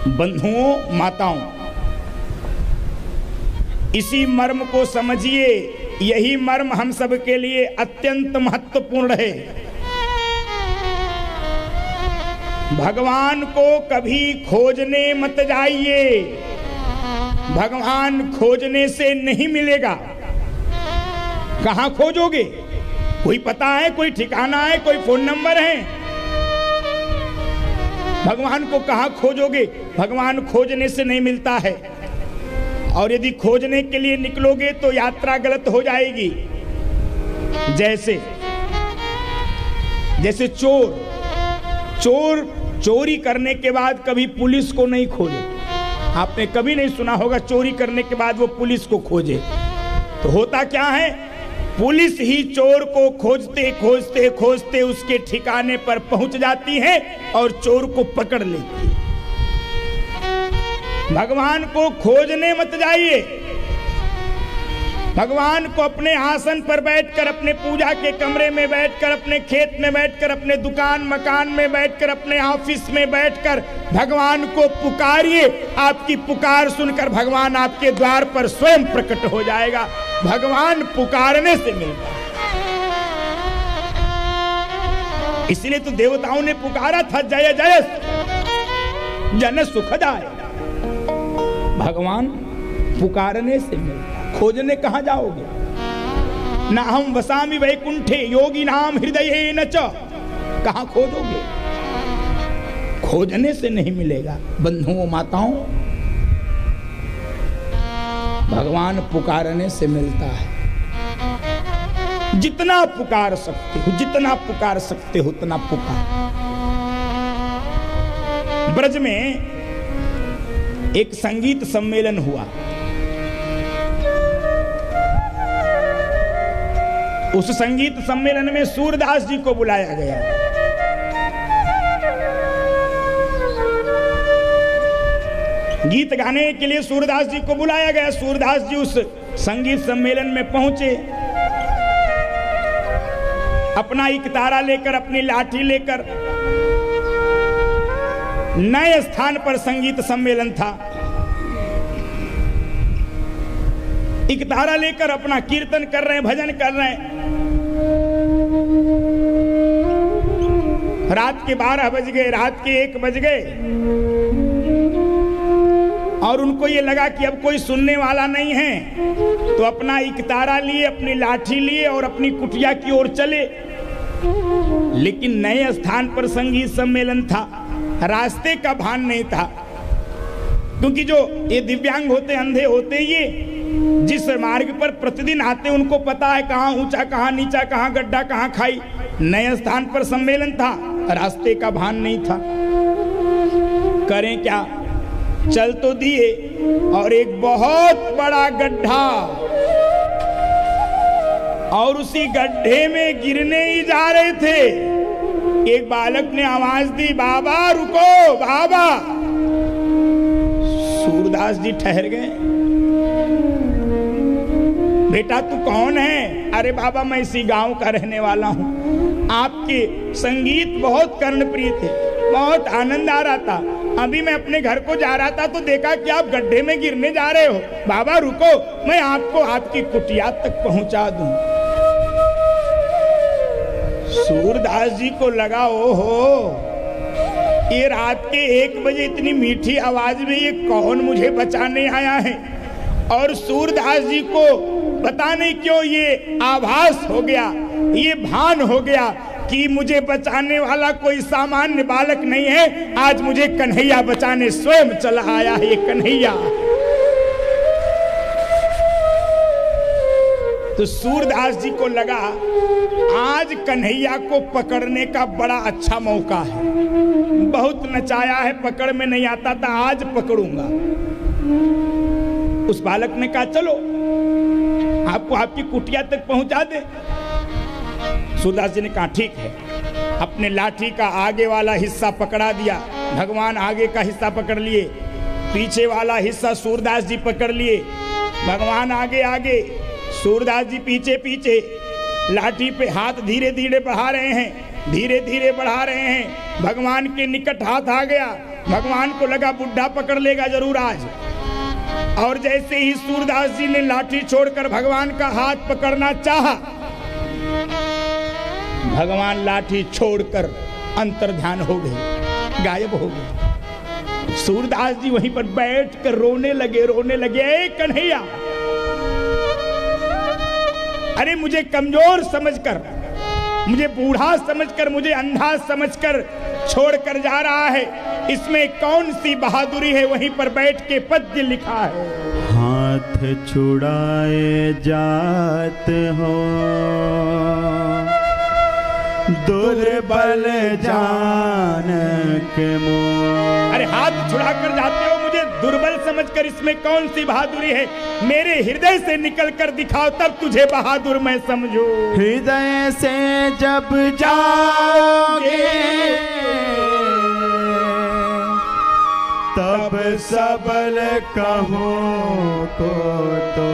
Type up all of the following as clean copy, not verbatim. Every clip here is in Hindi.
बंधुओं, माताओं, इसी मर्म को समझिए। यही मर्म हम सब के लिए अत्यंत महत्वपूर्ण है। भगवान को कभी खोजने मत जाइए। भगवान खोजने से नहीं मिलेगा। कहां खोजोगे? कोई पता है, कोई ठिकाना है, कोई फोन नंबर है? भगवान को कहां खोजोगे? भगवान खोजने से नहीं मिलता है। और यदि खोजने के लिए निकलोगे तो यात्रा गलत हो जाएगी। जैसे चोर चोरी करने के बाद कभी पुलिस को नहीं खोजे। आपने कभी नहीं सुना होगा चोरी करने के बाद वो पुलिस को खोजे। तो होता क्या है, पुलिस ही चोर को खोजते खोजते खोजते उसके ठिकाने पर पहुंच जाती है और चोर को पकड़ लेती है। भगवान को खोजने मत जाइए। भगवान को अपने आसन पर बैठकर, अपने पूजा के कमरे में बैठकर, अपने खेत में बैठकर, अपने दुकान मकान में बैठकर, अपने ऑफिस में बैठकर भगवान को पुकारिए। आपकी पुकार सुनकर भगवान आपके द्वार पर स्वयं प्रकट हो जाएगा। भगवान पुकारने से मिलता है। इसलिए तो देवताओं ने पुकारा था, जय जय जन सुखदाय। भगवान पुकारने से मिलता। खोजने कहां जाओगे? ना हम वसामि वैकुंठे योगी नाम हृदय न च। कहां खोजोगे? खोजने से नहीं मिलेगा। बंधुओं, माताओं, भगवान पुकारने से मिलता है। जितना पुकार सकते हो, जितना पुकार सकते हो उतना पुकार। ब्रज में एक संगीत सम्मेलन हुआ। उस संगीत सम्मेलन में सूरदास जी को बुलाया गया। गीत गाने के लिए सूरदास जी को बुलाया गया। सूरदास जी उस संगीत सम्मेलन में पहुंचे। अपना इकतारा लेकर, अपनी लाठी लेकर, नए स्थान पर संगीत सम्मेलन था। इकतारा लेकर अपना कीर्तन कर रहे हैं, भजन कर रहे हैं। रात के 12 बज गए, रात के 1 बज गए और उनको ये लगा कि अब कोई सुनने वाला नहीं है, तो अपना इकतारा लिए, अपनी लाठी लिए और अपनी कुटिया की ओर चले। लेकिन नए स्थान पर संगीत सम्मेलन था, रास्ते का भान नहीं था। क्योंकि जो ये दिव्यांग होते, अंधे होते, ये जिस मार्ग पर प्रतिदिन आते उनको पता है कहाँ ऊंचा, कहाँ नीचा, कहाँ गड्ढा, कहाँ खाई। नए स्थान पर सम्मेलन था, रास्ते का भान नहीं था। करें क्या? चल तो दिए और एक बहुत बड़ा गड्ढा, और उसी गड्ढे में गिरने ही जा रहे थे। एक बालक ने आवाज दी, बाबा रुको, बाबा। सूरदास जी ठहर गए। बेटा तू कौन है? अरे बाबा मैं इसी गांव का रहने वाला हूँ। आपके संगीत बहुत कर्णप्रिय थे, बहुत आनंद आ रहा था। अभी मैं अपने घर को जा रहा था तो देखा कि आप गड्ढे में गिरने जा रहे हो। बाबा रुको, मैं आपको आपकी कुटिया तक पहुंचा दूं। सूरदास जी को लगा, ओहो, ये रात के 1 बजे इतनी मीठी आवाज में ये कौन मुझे बचाने आया है। और सूरदास जी को पता नहीं क्यों ये आभास हो गया, ये भान हो गया कि मुझे बचाने वाला कोई सामान्य बालक नहीं है। आज मुझे कन्हैया बचाने स्वयं चला आया है, ये कन्हैया। तो सूरदास जी को लगा आज कन्हैया को पकड़ने का बड़ा अच्छा मौका है। बहुत नचाया है, पकड़ में नहीं आता था, आज पकड़ूंगा। उस बालक ने कहा चलो आपको आपकी कुटिया तक पहुंचा दे। सूरदास जी ने कहा ठीक है। अपने लाठी का आगे वाला हिस्सा पकड़ा दिया, भगवान आगे का हिस्सा पकड़ लिए, पीछे वाला हिस्सा सूरदास जी पकड़ लिए। भगवान आगे आगे, सूरदास जी पीछे पीछे। लाठी पे हाथ धीरे धीरे बढ़ा रहे हैं, धीरे धीरे बढ़ा रहे हैं। भगवान के निकट हाथ आ गया, भगवान को लगा बुढ़ा पकड़ लेगा जरूर आज। और जैसे ही सूरदास जी ने लाठी छोड़कर भगवान का हाथ पकड़ना चाहा, भगवान लाठी छोड़कर अंतर्ध्यान हो गए, गायब हो गए। सूरदास जी वहीं पर बैठकर रोने लगे। ए कन्हैया, अरे मुझे कमजोर समझकर, मुझे बूढ़ा समझकर, मुझे अंधा समझकर छोड़कर जा रहा है, इसमें कौन सी बहादुरी है? वहीं पर बैठ के पद्य लिखा है। हाथ छुड़ाए जात हो दुर्बल जान के मोह। अरे हाथ छुड़ाकर जाते हो, मुझे दुर्बल समझकर, इसमें कौन सी बहादुरी है? मेरे हृदय से निकल कर दिखाओ, तब तुझे बहादुर मैं समझू। हृदय से जब जाओगे तब सबल कहो को तो,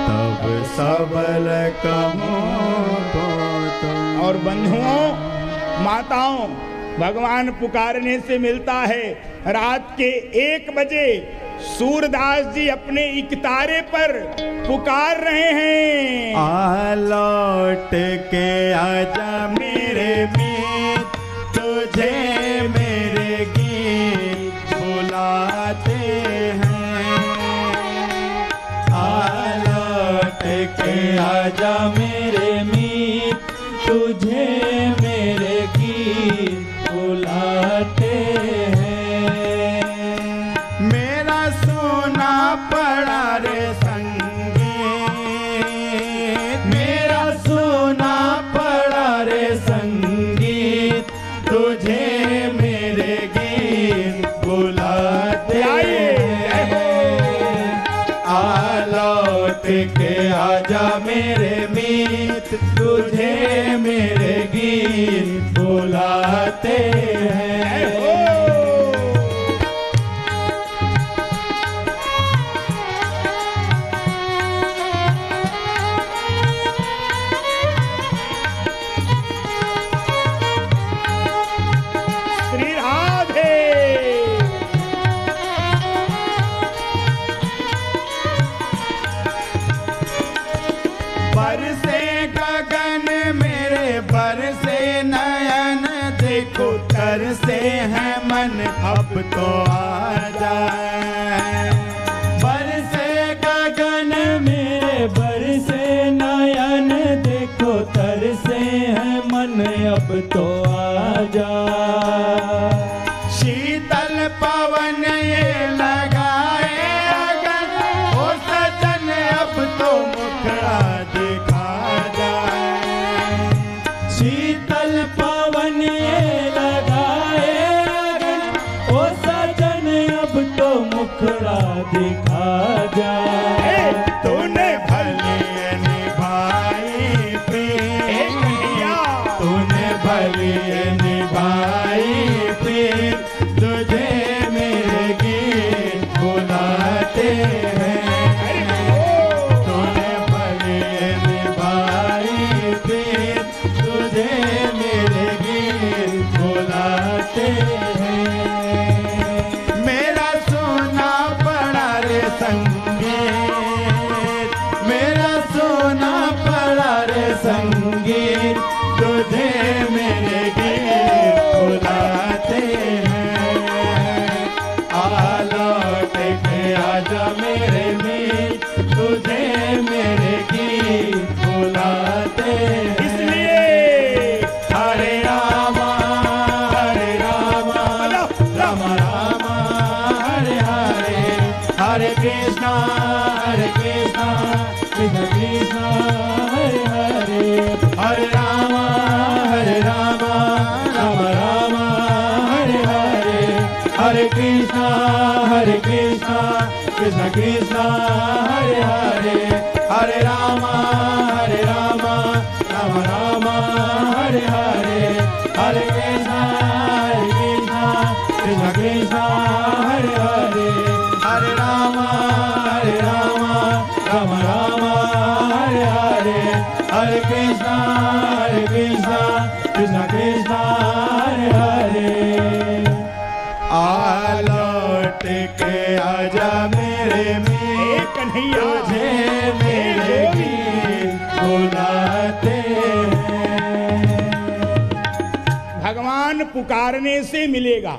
तब सबल कहो को तो। और बंधुओं, माताओं, भगवान पुकारने से मिलता है। रात के 1 बजे सूरदास जी अपने इकतारे पर पुकार रहे हैं। आ लौट के आजा मेरे मीत, तुझे मेरे गीत बुलाते हैं। आ लौट के आजा मेरे मीत, तुझे मेरे गीत बुलाते हैं। मेरा सोना पड़ा रे संगीत, मेरा सोना पड़ा रे संगीत, तुझे मेरे गीत बुलाते हैं। आ लौट के आजा मेरे मीत, तुझे मेरे गीत बुलाते हैं। श्री राधे। बरसे गगन मेरे बरसे नयन, देखो तरसे है मन अब तो आ जाए। बरसे गगन मेरे बरसे नयन, देखो तरसे है मन अब तो आ जाए। शीतल पवन ये लगाए अगन, ओ सजन अब तो मुखड़ा दिखा जाए। शीतल पवन ये लगाए अगन, ओ सजन अब तो मुखड़ा दिखा जाए। तूने भले निभाई प्रीत, तूने भले निभाई प्रीत, तुझे मेरे गीत बुलाते हैं। तूने भले निभाई प्रीत, तुझे मेरे गीत बुलाते हैं। मेरा सोना पड़ा रे संगीत, मेरा सोना पड़ा रे संगीत, तुझे मेरे गीत बुलाते हैं। आ लौट के आजा मेरे मीत, तुझे मेरे गीत बुलाते हैं। इसलिए हरे रामा राम राम हरे हरे, हरे कृष्णा कृष्ण कृष्ण हरे हरे। हरे राम राम राम हरे हरे, हरे कृष्ण कृष्ण कृष्ण हरे हरे। हरे राम राम राम हरे हरे, हरे कृष्ण कृष्ण कृष्ण हरे हरे। हरे राम राम राम हरे हरे, हरे कृष्ण कृष्ण कृष्ण कृष्ण हरे हरे। लेके आजा मेरे मीत, कन्हैया तुझे मेरे गीत बुलाते हैं। भगवान पुकारने से मिलेगा।